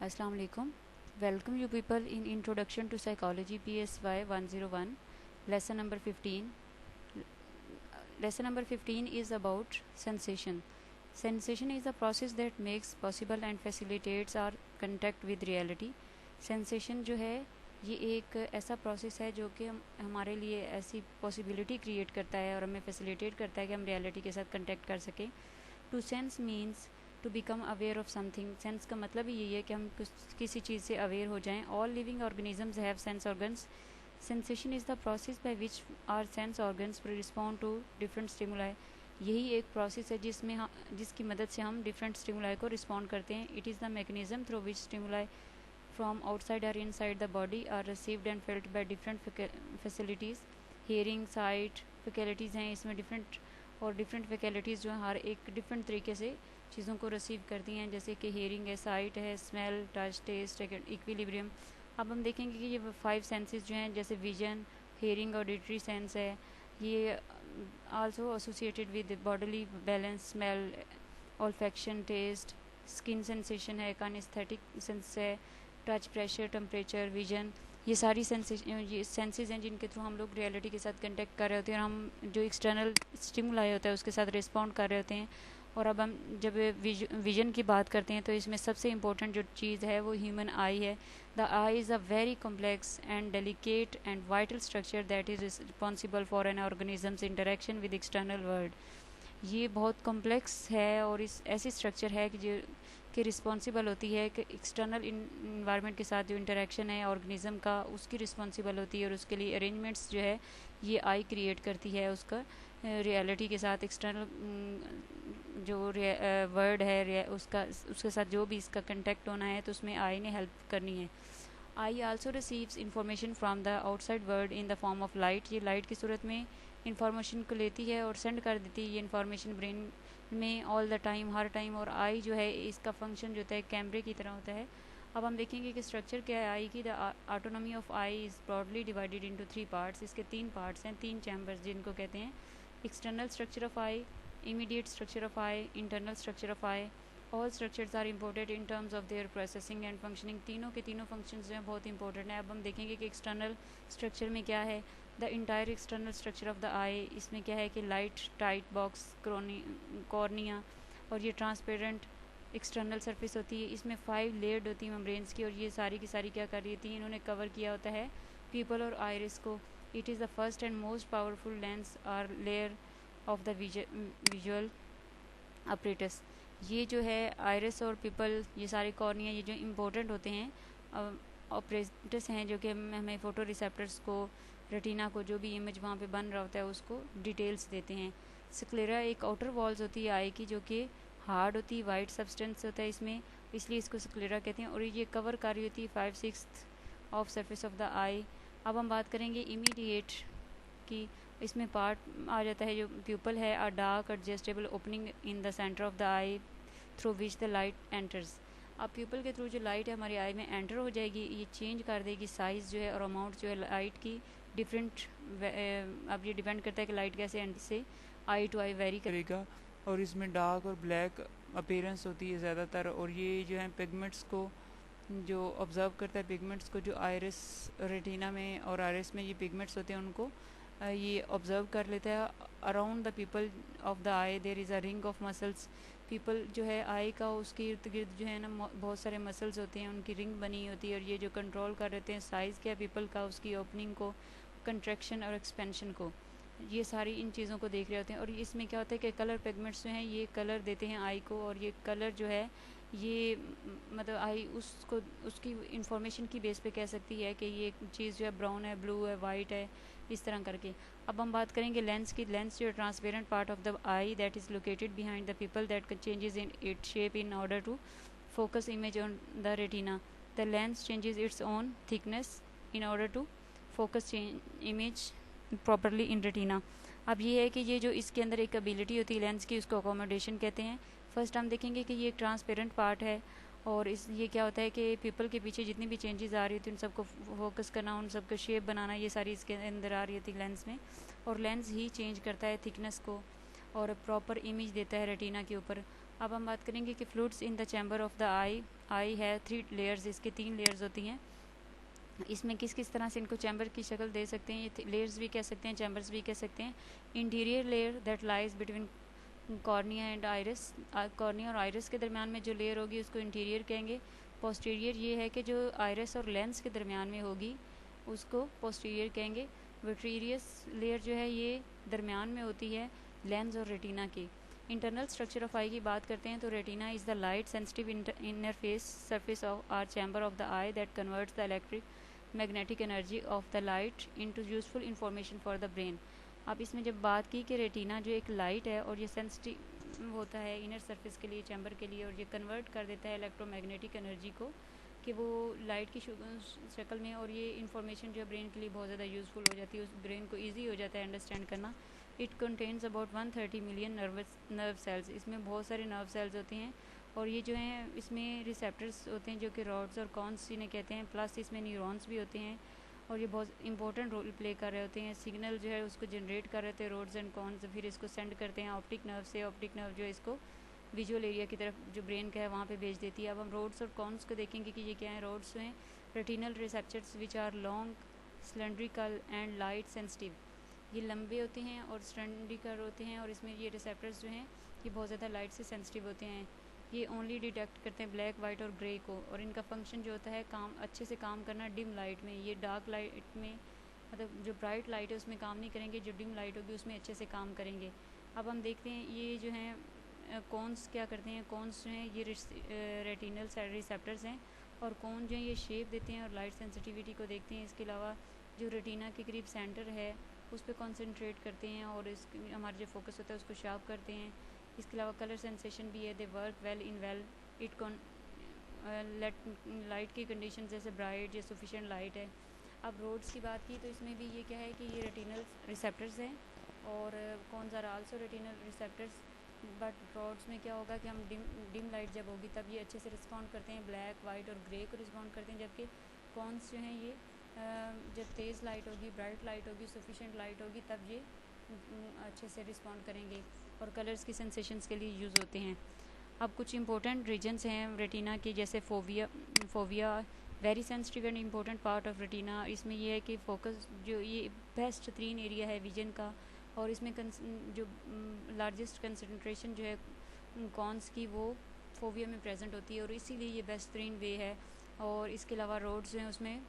Assalamu alaikum. Welcome you people in Introduction to Psychology PSY 101, lesson number 15. Lesson number 15 is about sensation. Sensation is the process that makes possible and facilitates our contact with reality. Sensation जो है ये एक ऐसा process है जो कि हमारे लिए ऐसी पॉसिबिलिटी क्रिएट करता है और हमें फैसिलिटेट करता है कि हम रियलिटी के साथ कंटेक्ट कर सकें. To sense means to become aware of something. Sense का मतलब ही यही है कि हम किसी चीज़ से अवेयर हो जाएं. All living organisms have sense organs. Sensation is the process by which our sense organs respond to different stimuli. यही एक प्रोसेस है जिसकी मदद से हम डिफरेंट स्टिमुलाई को रिस्पॉन्ड करते हैं. It is the mechanism through which stimuli from outside or inside the body are received and felt by different facilities. Hearing, sight faculties हैं इसमें डिफरेंट, और डिफरेंट फैकल्टीज़ जो हैं हर एक डिफरेंट तरीके से चीज़ों को रिसीव करती हैं. जैसे कि हेयरिंग है, साइट है, स्मेल, टच, टेस्ट, इक्विलिब्रियम. अब हम देखेंगे कि ये 5 सेंसेस जो हैं जैसे विजन, हेयरिंग, ऑडिटरी सेंस है, ये also associated with bodily balance. Smell, olfaction, taste, skin sensation है, काइनेस्थेटिक सेंस है, टच, प्रेशर, टेम्परेचर, विजन. ये सारी सेंसेस हैं जिनके थ्रू हम लोग रियलिटी के साथ कंटेक्ट कर रहे होते हैं और हम जो एक्सटर्नल स्टिमुलाई होता है उसके साथ रिस्पॉन्ड कर रहे होते हैं. और अब हम जब विजन की बात करते हैं तो इसमें सबसे इम्पोर्टेंट जो चीज़ है वो ह्यूमन आई है. The I is a very complex and delicate and vital structure that is responsible for an organisms interaction with external world. ये बहुत कॉम्प्लेक्स है और इस ऐसी स्ट्रक्चर है कि जो कि रिस्पॉन्सिबल होती है कि एक्सटर्नल इन्वायरमेंट के साथ जो इंटरेक्शन है ऑर्गेनिज़म का उसकी रिस्पॉन्सिबल होती है, और उसके लिए अरेंजमेंट्स जो है ये आई क्रिएट करती है उसका रियलिटी के साथ. एक्सटर्नल जो वर्ड है उसके साथ जो भी इसका कंटेक्ट होना है तो उसमें आई ने हेल्प करनी है. I also receives information from the outside world in the form of light. ये लाइट की सूरत में इंफॉर्मेशन को लेती है और सेंड कर देती है ये इंफॉर्मेशन ब्रेन में all the time, her time. और आई जो है इसका फंक्शन जो होता है कैमरे की तरह होता है. अब हम देखेंगे कि स्ट्रक्चर क्या है आई की. The autonomy of I is broadly divided into 3 parts. इसके 3 पार्ट्स हैं, 3 चैम्बर्स जिनको कहते हैं. External structure of I, immediate structure of eye, internal structure of eye. All structures are important in terms of their processing and functioning. तीनों के तीनों functions जो हैं बहुत important हैं. अब हम देखेंगे कि external structure में क्या है. The entire external structure of the eye, इसमें क्या है कि light tight box, cornea, और ये transparent external surface होती है. इसमें 5 layered होती है membranes की, और ये सारी की सारी क्या कर रही थी, इन्होंने कवर किया होता है pupil और iris को. It is the first and most powerful lens or layer of the visual apparatus. ये जो है आयरिस और पिपल, ये सारे कॉर्निया, ये जो इम्पोर्टेंट होते हैं ऑपरेटस हैं जो कि हमें फोटो रिसेप्टर्स को, रेटिना को, जो भी इमेज वहाँ पे बन रहा होता है उसको डिटेल्स देते हैं. स्क्लेरा एक आउटर वॉल्स होती है आई की जो कि हार्ड होती है, वाइट सब्सटेंस होता है इसमें, इसलिए इसको स्क्लेरा कहते हैं. और ये कवर कर रही होती है 5/6 ऑफ सरफेस ऑफ द आई. अब हम बात करेंगे इमीडिएट की. इसमें पार्ट आ जाता है जो प्यूपल है, अ dark adjustable opening in the centre of the I through which the light enters. अब प्यूपल के थ्रू जो लाइट है हमारी आई में एंटर हो जाएगी, ये चेंज कर देगी साइज़ जो है और अमाउंट जो है लाइट की डिफरेंट. अब ये डिपेंड करता है कि लाइट कैसे एंड से आई टू आई वेरी करेगा. और इसमें डार्क और ब्लैक अपीयरेंस होती है ज़्यादातर. और ये जो है पिगमेंट्स को जो ऑब्ज़र्व करता है, पिगमेंट्स को जो आयरिस, रेटिना में और आयरिस में ये पिगमेंट्स होते हैं उनको ये ऑब्ज़र्व कर लेता है. Around the people of the I there is a ring of muscles. People जो है आई का उसके इर्द गिर्द जो है ना बहुत सारे मसल्स होते हैं, उनकी रिंग बनी होती है, और ये जो कंट्रोल कर देते हैं साइज़ क्या पीपल का, उसकी ओपनिंग को, कंट्रैक्शन और एक्सपेंशन को. ये सारी इन चीज़ों को देख रहे होते हैं. और इसमें क्या होता है कि कलर पिगमेंट्स जो हैं ये कलर देते हैं आई को, और ये कलर जो है ये मतलब आई उसको उसकी इंफॉर्मेशन की बेस पे कह सकती है कि ये चीज़ जो है ब्राउन है, ब्लू है, वाइट है, इस तरह करके. अब हम बात करेंगे लेंस की. लेंस जो transparent part of the eye that is located behind the pupil that changes in it shape in order to focus image on the retina. The lens changes its own thickness in order to focus image properly in retina. अब ये है कि ये जो इसके अंदर एक ability होती है लेंस की, उसको अकोमोडेशन कहते हैं. फर्स्ट हम देखेंगे कि ये एक ट्रांसपेरेंट पार्ट है, और इस ये क्या होता है कि पीपल के पीछे जितनी भी चेंजेस आ रही होती हैं उन सबको फोकस करना, उन सबको शेप बनाना, ये सारी इसके अंदर आ रही होती है लेंस में. और लेंस ही चेंज करता है थिकनेस को और प्रॉपर इमेज देता है रेटिना के ऊपर. अब हम बात करेंगे कि fluids in the chamber of the eye eye है 3 लेयर्स, इसके 3 लेयर्स होती हैं। इसमें किस किस तरह से इनको चैम्बर की शक्ल दे सकते हैं, ये लेयर्स भी कह सकते हैं, चैम्बर्स भी कह सकते हैं। Interior layer that lies between cornea and iris, cornea और आइरिस के दरमियान में जो लेयर होगी उसको इंटीरियर कहेंगे। पोस्टीरियर ये है कि जो आइरिस और लेंस के दरमियान में होगी उसको पोस्टीरियर कहेंगे। विट्रीरियस लेयर जो है ये दरमियान में होती है लेंस और रेटिना की। इंटरनल स्ट्रक्चर ऑफ आई की बात करते हैं तो retina is the light sensitive inner face surface of our chamber of the eye that converts the electric magnetic energy of the light into useful information for the brain. अब इसमें जब बात की कि रेटिना जो एक लाइट है और ये सेंसिटिव होता है इनर सरफेस के लिए, चैम्बर के लिए, और ये कन्वर्ट कर देता है इलेक्ट्रोमैग्नेटिक एनर्जी को कि वो लाइट की शक्ल में, और ये इन्फॉर्मेशन जो ब्रेन के लिए बहुत ज़्यादा यूज़फुल हो जाती है, उस ब्रेन को ईजी हो जाता है अंडरस्टैंड करना। It contains about 130 million nerve cells, इसमें बहुत सारे नर्व सेल्स होते हैं और ये जो हैं इसमें रिसेप्टर्स होते हैं जो कि रॉड्स और कॉन्स इन्हें कहते हैं, प्लस इसमें न्यूरॉन्स भी होते हैं और ये बहुत इंपॉर्टेंट रोल प्ले कर रहे होते हैं। सिग्नल जो है उसको जनरेट कर रहे थे रोड्स एंड कॉन्स, फिर इसको सेंड करते हैं ऑप्टिक नर्व से, ऑप्टिक नर्व जो है इसको विजुअल एरिया की तरफ जो ब्रेन का है वहाँ पे भेज देती है। अब हम रोड्स और कॉन्स को देखेंगे कि ये क्या है। रोड्स हैं retinal receptors which are long cylindrical and light sensitive, ये लंबे होते हैं और सिलेंड्रिकल होते हैं और इसमें ये रिसेप्टर्स जो हैं ये बहुत ज़्यादा लाइट से सेंसिटिव होते हैं। ये ओनली डिटेक्ट करते हैं ब्लैक, वाइट और ग्रे को, और इनका फंक्शन जो होता है काम अच्छे से काम करना डिम लाइट में। ये डार्क लाइट में मतलब जो ब्राइट लाइट है उसमें काम नहीं करेंगे, जो डिम लाइट होगी उसमें अच्छे से काम करेंगे। अब हम देखते हैं ये जो हैं कॉन्स क्या करते हैं। कॉन्स जो हैं ये रेटिनल रिसेप्टर्स हैं और कॉन जो है ये शेप देते हैं और लाइट सेंसिटिविटी को देखते हैं। इसके अलावा जो रेटिना के करीब सेंटर है उस पर कॉन्सेंट्रेट करते हैं और इस हमारा जो फोकस होता है उसको शार्प करते हैं। इसके अलावा कलर सेंसेशन भी है, they work well in well it cone light की कंडीशन जैसे ब्राइट या सफिशिएंट लाइट है। अब रोड्स की बात की तो इसमें भी ये क्या है कि ये रेटिनल रिसेप्टर्स हैं और cones are also retinal receptors, but rods में क्या होगा कि हम डिम लाइट जब होगी तब ये अच्छे से रिस्पॉन्ड करते हैं, ब्लैक, वाइट और ग्रे को रिस्पॉन्ड करते हैं, जबकि कॉन्स जो हैं ये जब तेज़ लाइट होगी, ब्राइट लाइट होगी, सफिशिएंट लाइट होगी तब ये अच्छे से रिस्पॉन्ड करेंगे और कलर्स की सेंसेशंस के लिए यूज़ होते हैं। अब कुछ इंपॉर्टेंट रीजन्स हैं रेटिना के, जैसे fovea very sensitive and important part of retina. इसमें यह है कि फोकस जो ये बेस्ट तरीन एरिया है विजन का और इसमें जो लार्जेस्ट कंसनट्रेशन जो है कॉन्स की वो फोविया में प्रेजेंट होती है और इसीलिए ये बेस्ट तरीन वे है। और इसके अलावा रोड्स जो हैं उसमें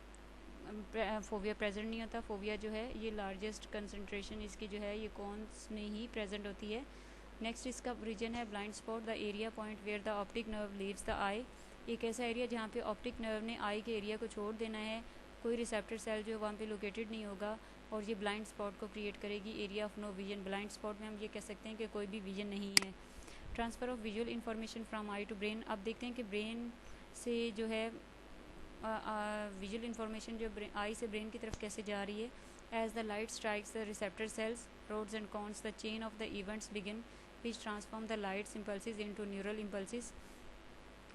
फोविया प्रेजेंट नहीं होता। फोविया जो है ये लार्जेस्ट कंसनट्रेशन इसकी जो है ये कॉन्स में ही प्रेजेंट होती है। नेक्स्ट इसका रीजन है blind spot, the area point where the optic nerve leaves the eye. एक ऐसा एरिया जहाँ पे ऑप्टिक नर्व ने आई के एरिया को छोड़ देना है, कोई रिसेप्टर सेल जो है वहाँ पे लोकेटेड नहीं होगा और ये ब्लाइंड स्पॉट को क्रिएट करेगी, area of no vision. Blind spot में हम ये कह सकते हैं कि कोई भी विजन नहीं है। Transfer of visual information from eye to brain. अब देखते हैं कि ब्रेन से जो है विजुअल इन्फॉर्मेशन जो आई से ब्रेन की तरफ कैसे जा रही है। As the light strikes the receptor cells, rods and cones, the chain of the events begin which transform the lights impulses into neural impulses.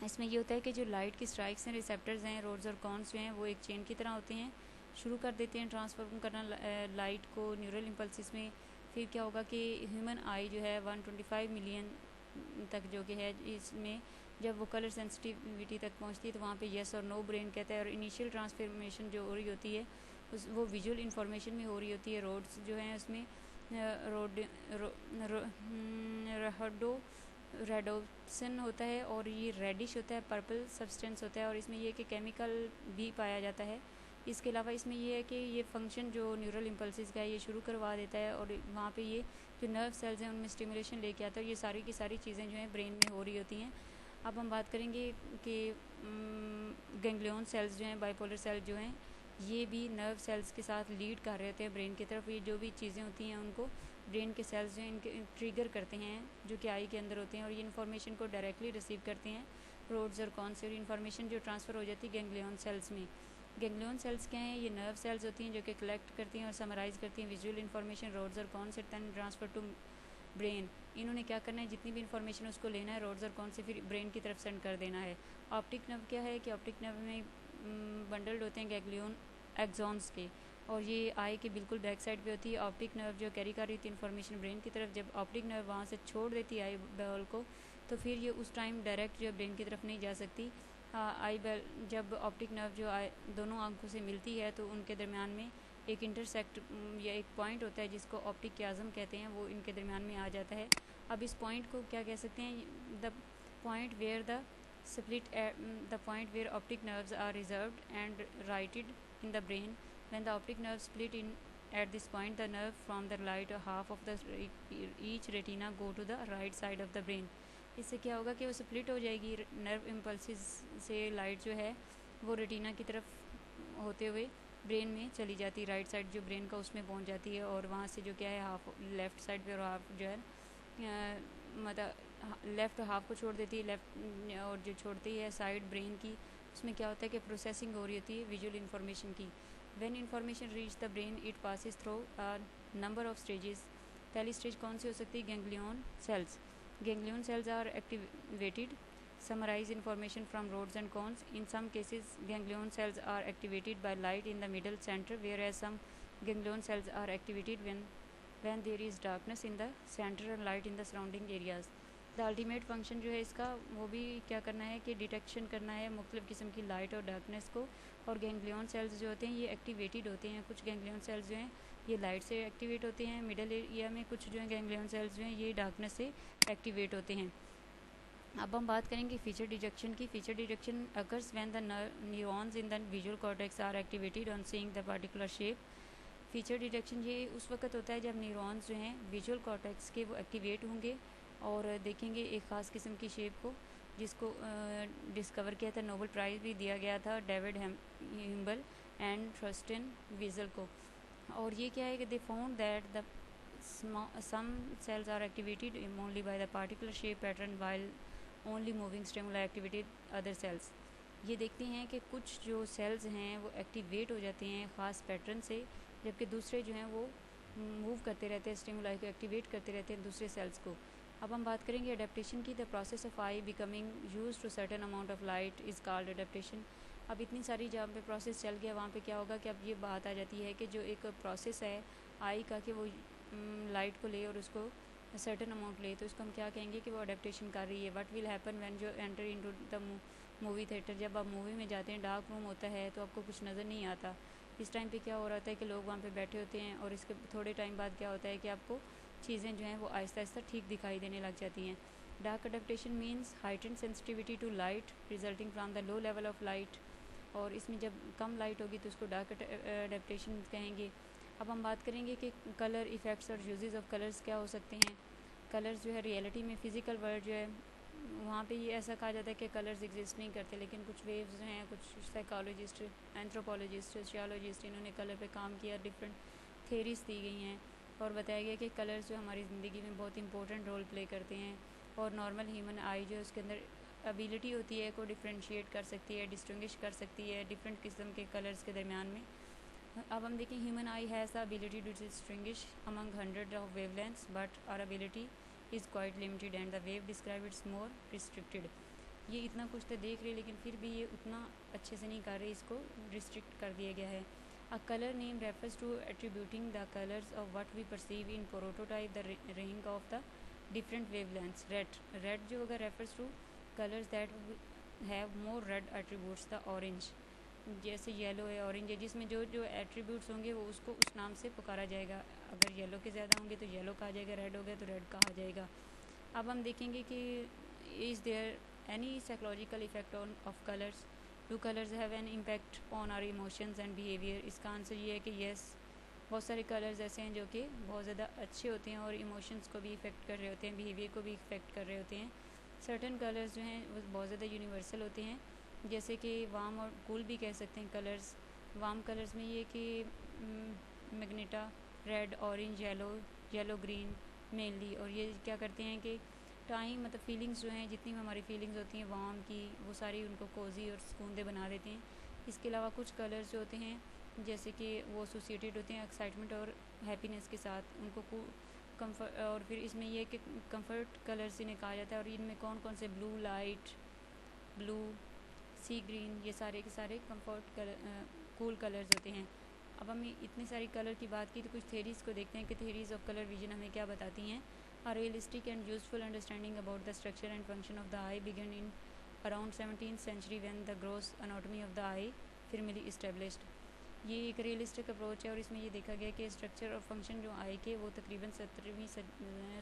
इसमें ये होता है कि जो लाइट की स्ट्राइक्स हैं, रिसेप्टर्स हैं, रोड्स और कॉन्स जो हैं वो एक चेन की तरह होते हैं, शुरू कर देते हैं ट्रांसफॉर्म करना लाइट को न्यूरल इम्पल्सिस में। फिर क्या होगा कि ह्यूमन आई जो है 125 मिलियन तक जो कि है इसमें जब वो कलर सेंसिटिविटी तक पहुंचती है तो वहाँ पे येस और नो ब्रेन कहता है और इनिशियल ट्रांसफॉर्मेशन जो हो रही होती है उस वो विजुअल इन्फॉर्मेशन में हो रही होती है। रोड्स जो हैं उसमें रेडोप्सिन होता है और ये रेडिश होता है, पर्पल सब्सटेंस होता है और इसमें ये कि केमिकल भी पाया जाता है। इसके अलावा इसमें ये है कि ये फंक्शन जो न्यूरल इम्पल्सिस का है ये शुरू करवा देता है और वहाँ पे ये जो नर्व सेल्स हैं उनमें स्टिमुलेशन लेके आता है और ये सारी की सारी चीज़ें जो हैं ब्रेन में हो रही होती हैं। अब हम बात करेंगे कि गैंग्लियन सेल्स जो हैं, बाइपोलर सेल जो हैं, ये भी नर्व सेल्स के साथ लीड कर रहे होते हैं ब्रेन की तरफ। ये जो भी चीज़ें होती हैं उनको ब्रेन के सेल्स जो हैं इनके ट्रिगर करते हैं जो कि आई के अंदर होते हैं और ये इन्फॉर्मेशन को डायरेक्टली रिसीव करते हैं रोड्स और कॉन्स से, और इन्फॉर्मेशन जो ट्रांसफ़र हो जाती है गैंग्लियन सेल्स में। गैंग्लियन सेल्स क्या हैं? ये नर्व सेल्स होती हैं जो कि कलेक्ट करती हैं और समराइज़ करती हैं विजुअल इन्फॉर्मेशन रोड्स और कॉन्स से, देन ट्रांसफ़र टू ब्रेन। इन्होंने क्या करना है, जितनी भी इन्फॉर्मेशन उसको लेना है रोड्स और कॉन से फिर ब्रेन की तरफ सेंड कर देना है। ऑप्टिक नर्व क्या है कि ऑप्टिक नर्व में बंडल्ड होते हैं गैंग्लियन एक्सॉन्स के और ये आई के बिल्कुल बैक साइड पे होती है। ऑप्टिक नर्व जो कैरी कर रही थी इन्फॉर्मेशन ब्रेन की तरफ, जब ऑप्टिक नर्व वहाँ से छोड़ देती है आई बॉल को तो फिर ये उस टाइम डायरेक्ट जो ब्रेन की तरफ नहीं जा सकती, आई बेल जब ऑप्टिक नर्व जो दोनों आंखों से मिलती है तो उनके दरमियान में एक इंटरसेक्ट या एक पॉइंट होता है जिसको ऑप्टिक क्याज़म कहते हैं, वो इनके दरमियान में आ जाता है। अब इस पॉइंट को क्या कह सकते हैं, the point where the point where optic nerves are reserved and righted in the brain. When the optic nerve split in at this point, the nerve from the right half of the each retina go to the right side of the brain. इससे क्या होगा कि वो split हो जाएगी, nerve impulses से light जो है वो रेटिना की तरफ होते हुए ब्रेन में चली जाती है, राइट साइड जो ब्रेन का उसमें पहुंच जाती है, और वहाँ से जो क्या है हाफ लेफ़्ट साइड पे और हाफ जो है मतलब लेफ़्ट हाफ को छोड़ देती है, लेफ़्ट और जो छोड़ती है साइड ब्रेन की, उसमें क्या होता है कि प्रोसेसिंग हो रही होती है विजुअल इन्फॉर्मेशन की। When information reach the brain it passes through a number of stages. पहली स्टेज कौन सी हो सकती है, ganglion cells. Ganglion cells are activated summarize information from rods and cones. In some cases, ganglion cells are activated by light in the middle center, whereas some ganglion cells are activated when there is darkness in the center and light in the surrounding areas. The ultimate function जो है इसका वो भी क्या करना है कि detection करना है मुख्तलिफ़ किस्म की लाइट और डार्कनेस को। और गैंग्लियन सेल्स जो होते हैं ये एक्टिवेटेड होते हैं, कुछ गैंग्लियन सेल्स जो हैं ये लाइट से एक्टिवेट होते हैं मिडल एरिया में, कुछ जो है गैंग्लियन सेल्स जो हैं ये डार्कनेस से एक्टिवेट होते हैं। अब हम बात करेंगे फीचर डिटेक्शन की। Feature detection occurs when the neurons in the visual cortex are activated on seeing the particular shape. Feature detection ये उस वक्त होता है जब न्यूरॉन्स जो हैं विजुअल कॉर्टेक्स के वो एक्टिवेट होंगे और देखेंगे एक ख़ास किस्म की शेप को, जिसको डिस्कवर किया था, नोबेल प्राइज़ भी दिया गया था डेविड हिम्बल एंड थर्स्टन वीजल को। और ये क्या है कि they found that the some cells are activated only by the particular shape pattern while only moving stimuli activated other cells. ये देखते हैं कि कुछ जो सेल्स हैं वो एक्टिवेट हो जाते हैं ख़ास पैटर्न से, जबकि दूसरे जो हैं वो मूव करते रहते हैं, स्टिमुलाई को एक्टिवेट करते रहते हैं दूसरे सेल्स को। अब हम बात करेंगे अडेप्टेशन की। The process of eye becoming use to certain amount of light is called adaptation. अब इतनी सारी जहाँ पे प्रोसेस चल गया वहाँ पे क्या होगा कि अब ये बात आ जाती है कि जो एक प्रोसेस है आई का कि वो लाइट को ले और उसको सर्टन अमाउंट ले, तो इसको हम क्या कहेंगे कि वो अडेप्टेशन कर रही है। व्हाट विल हैपन व्हेन जो enter into the movie theatre, जब आप मूवी में जाते हैं डार्क रूम होता है तो आपको कुछ नज़र नहीं आता। इस टाइम पे क्या हो रहा है कि लोग वहाँ पे बैठे होते हैं और इसके थोड़े टाइम बाद क्या होता है कि आपको चीज़ें जो हैं वो आहिस्ता आहिस्ता ठीक दिखाई देने लग जाती हैं। Dark adaptation means heightened sensitivity to light resulting from the low level of light. और इसमें जब कम लाइट होगी तो उसको डार्क अडेप्टेशन कहेंगे। अब हम बात करेंगे कि कलर इफ़ेक्ट्स और यूजेस ऑफ कलर्स क्या हो सकते हैं। कलर्स जो है रियलिटी में फ़िज़िकल वर्ल्ड जो है वहाँ पे ये ऐसा कहा जाता है कि कलर्स एग्जिस्ट नहीं करते, लेकिन कुछ वेव्स जो हैं, कुछ साइकोलॉजिस्ट, एंथ्रोपोलॉजिस्ट, सोशियोलॉजिस्ट, इन्होंने कलर पे काम किया, डिफरेंट थेरीज दी गई हैं और बताया गया कि कलर्स जो हमारी ज़िंदगी में बहुत इंपॉर्टेंट रोल प्ले करते हैं। और नॉर्मल ह्यूमन आई जो उसके अंदर एबिलिटी होती है को डिफ्रेंशिएट कर सकती है, डिस्टिंग्विश कर सकती है डिफरेंट किस्म के कलर्स के दरमियान में। अब हम देखें, human eye has the ability to distinguish among hundred of wavelengths, but our ability is quite limited and the wave describe its more restricted. ये इतना कुछ तो देख रहे लेकिन फिर भी ये उतना अच्छे से नहीं कर रहे, इसको रिस्ट्रिक्ट कर दिया गया है। A colour name refers to attributing the colours of what we perceive in prototype the ring of the different wavelengths. Red जो अगर refers to colours that have more red attributes. The orange जैसे yellow है, orange है, जिसमें जो जो attributes होंगे वो उसको उस नाम से पुकारा जाएगा। अगर येलो के ज़्यादा होंगे तो येलो कहा जाएगा, रेड हो गया तो रेड कहा जाएगा। अब हम देखेंगे कि is there any psychological effect on of colours, do colours have an impact on our emotions and behaviour. इसका आंसर ये है कि येस, बहुत सारे कलर्स ऐसे हैं जो कि बहुत ज़्यादा अच्छे होते हैं और इमोशंस को भी इफ़ेक्ट कर रहे होते हैं, बिहेवियर को भी इफ़ेक्ट कर रहे होते हैं। सर्टन कलर्स जो हैं वो बहुत ज़्यादा यूनिवर्सल होते हैं, जैसे कि वार्म और कूल भी कह सकते हैं कलर्स। वार्म कलर्स में ये कि magenta, red, orange, yellow green mainly. और ये क्या करते हैं कि टाइम मतलब फीलिंग्स जो हैं, जितनी हमारी फीलिंग्स होती हैं वार्म की, वो सारी उनको कोजी और सुकून बना देते हैं। इसके अलावा कुछ कलर्स जो होते हैं जैसे कि वो एसोसिएटेड होते हैं एक्साइटमेंट और हैप्पीनेस के साथ, उनको कम्फर्ट। और फिर इसमें यह कि कंफर्ट कलर्स इन्हें कहा जाता है। और इनमें कौन कौन से, ब्लू लाइट, ब्लू, सी ग्रीन, ये सारे के सारे कंफर्ट कलर, कूल कलर्स होते हैं। अब हम इतनी सारी कलर की बात की तो कुछ थेरीज़ को देखते हैं कि थेरीज़ ऑफ कलर विजन हमें क्या बताती हैं। A realistic and useful understanding about the structure and function of the eye began in around 17th century when the gross anatomy of the eye formally established. ये एक realistic approach है और इसमें ये देखा गया कि स्ट्रक्चर और फंक्शन जो आई के वो तकरीबन 17वीं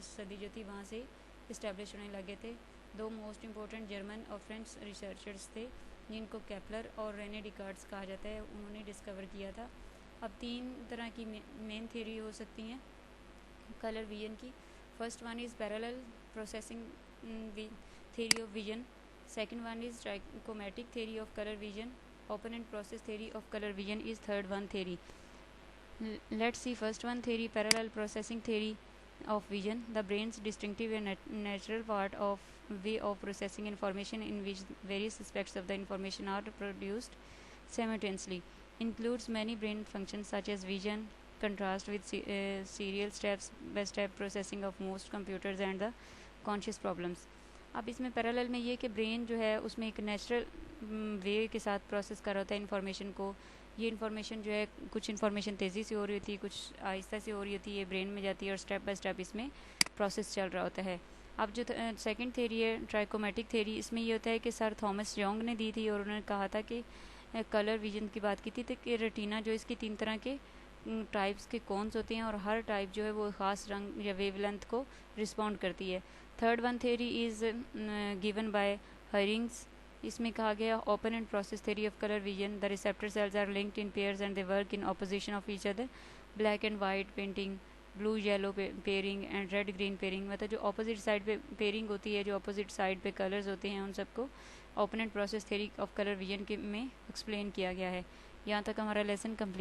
सदी जो थी वहाँ से इस्टेब्लिश होने लगे थे। दो मोस्ट इम्पोर्टेंट जर्मन और फ्रेंच रिसर्चर्स थे जिनको केपलर और रेने डिकार्ड्स कहा जाता है, उन्होंने डिस्कवर किया था। अब तीन तरह की मेन थ्योरी हो सकती हैं कलर विजन की। First one is parallel processing theory of vision. Second one is trichomatic theory of color vision. Open end process theory of color vision is third one theory. Let's see first one theory, parallel processing theory of vision. The brain's distinctive and natural part of way of processing information in which various aspects of the information are produced simultaneously includes many brain functions such as vision, contrast with serial steps by step processing of most computers and the conscious problems. अब इसमें parallel में ये कि brain जो है उसमें एक natural way के साथ प्रोसेस कर रहा होता है इन्फॉर्मेशन को। ये इन्फॉर्मेशन जो है कुछ इन्फॉर्मेशन तेज़ी से हो रही होती है, कुछ आहिस्ता से हो रही होती है, ब्रेन में जाती है और स्टेप बाय स्टेप इसमें प्रोसेस चल रहा होता है। अब जो सेकंड थ्योरी है ट्राइकोमेटिक थ्योरी, इसमें ये होता है कि सर थॉमस यंग ने दी थी और उन्होंने कहा था कि कलर विजन की बात की थी तो कि रेटिना जो इसकी 3 तरह के टाइप्स के कॉन्स होते हैं और हर टाइप जो है वो ख़ास रंग या वेवलेंथ को रिस्पॉन्ड करती है। Third one theory is given by Hering's. इसमें कहा गया opponent process theory of colour vision. The receptor cells are linked in pairs and they work in opposition of each other. Black and white painting, blue yellow pairing and red green pairing, मतलब जो opposite side पे pairing होती है, जो opposite side पे colours होते हैं, उन सबको open and process theory of colour vision के में एक्सप्लेन किया गया है। यहाँ तक हमारा लेसन कंप्लीट।